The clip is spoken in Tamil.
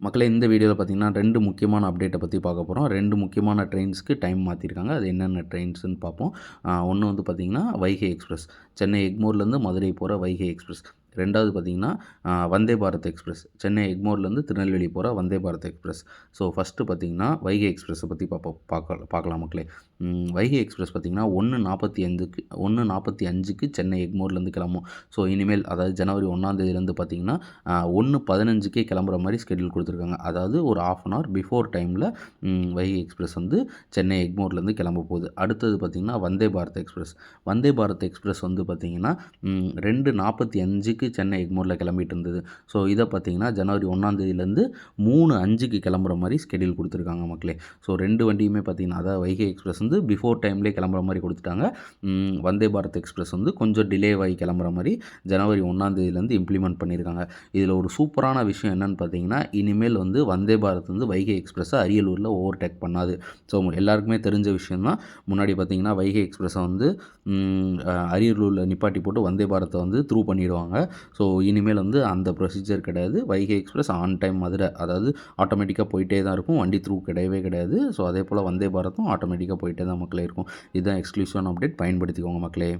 மக்களே இந்த வீடியோவில் பார்த்தீங்கன்னா 2 முக்கியமான அப்டேட்டை பற்றி பார்க்க போகிறோம். 2 முக்கியமான ட்ரெயின்ஸ்க்கு டைம் மாற்றிருக்காங்க. அது என்னென்ன ட்ரெயின்ஸ்ன்னு பார்ப்போம். ஒண்ணு வந்து பார்த்தீங்கன்னா, வைகை எக்ஸ்பிரஸ். சென்னை எக்மோர்லேருந்து மதுரை போகிற வைகை எக்ஸ்பிரஸ். 2வது பார்த்தீங்கன்னா, வந்தே பாரத் எக்ஸ்பிரஸ். சென்னை எக்மோர்லேருந்து திருநெல்வேலி போகிற Vande Bharat express. So first பார்த்தீங்கன்னா, வைகை எக்ஸ்பிரஸை பற்றி பார்க்கலாம் மக்களே. வைகை எக்ஸ்பிரஸ் பார்த்தீங்கன்னா 1:45க்கு சென்னை எக்மோர்லேருந்து கிளம்பும். ஸோ இனிமேல் அதாவது ஜனவரி 1ஆம் தேதியிலேருந்து பார்த்தீங்கன்னா, 1:15க்கே கிளம்புற மாதிரி ஸ்கெடியூல் கொடுத்துருக்காங்க. அதாவது ஒரு 1/2 அன் ஹவர் பிஃபோர் டைமில் வைகை எக்ஸ்பிரஸ் வந்து சென்னை எக்மோர்லேருந்து கிளம்ப போகுது. அடுத்தது பார்த்திங்கன்னா வந்தே பாரத் எக்ஸ்பிரஸ். வந்தே பாரத் எக்ஸ்பிரஸ் வந்து பார்த்திங்கன்னா 2:45க்கு சென்னை எக்மோரில் கிளம்பிட்டு இருந்தது. ஸோ இதை பார்த்திங்கன்னா ஜனவரி 1ஆம் தேதியிலேருந்து 3:05க்கு கிளம்புற மாதிரி ஸ்கெடியூல் கொடுத்துருக்காங்க மக்களே. ஸோ 2 வண்டியுமே பார்த்திங்கன்னா அதாவது வைகை எக்ஸ்பிரஸ் வந்து பிஃபோர் டைம்லேயே கிளம்புற மாதிரி கொடுத்துட்டாங்க. வந்தே பாரத் எக்ஸ்பிரஸ் வந்து கொஞ்சம் டிலே ஆகி கிளம்புற மாதிரி ஜனவரி 1ஆம் தேதியிலேருந்து இம்ப்ளிமெண்ட் பண்ணியிருக்காங்க. இதில் ஒரு சூப்பரான விஷயம் என்னென்னு பார்த்தீங்கன்னா, இனிமேல் வந்து வந்தே பாரத் வந்து வைகை எக்ஸ்பிரஸை அரியலூரில் ஓவர்டேக் பண்ணாது. ஸோ எல்லாருக்குமே தெரிஞ்ச விஷயம் தான். முன்னாடி பார்த்தீங்கன்னா வைகை எக்ஸ்பிரஸை வந்து அரியலூரில் நிப்பாட்டி போட்டு வந்தே பாரத்தை வந்து த்ரூ பண்ணிடுவாங்க. ஸோ இனிமேல் வந்து அந்த ப்ரொசீஜர் கிடையாது. Vaigai express on time Madurai, அதாவது ஆட்டோமேட்டிக்காக போயிட்டே தான் இருக்கும். வண்டி த்ரூ கிடையவே கிடையாது. ஸோ அதே போல் வந்தே பாரத்தும் ஆட்டோமேட்டிக்காக போயிட்டே தான் மக்களே இருக்கும். இதுதான் எக்ஸ்க்ளூசிவான அப்டேட். பயன்படுத்திக்கோங்க மக்களே.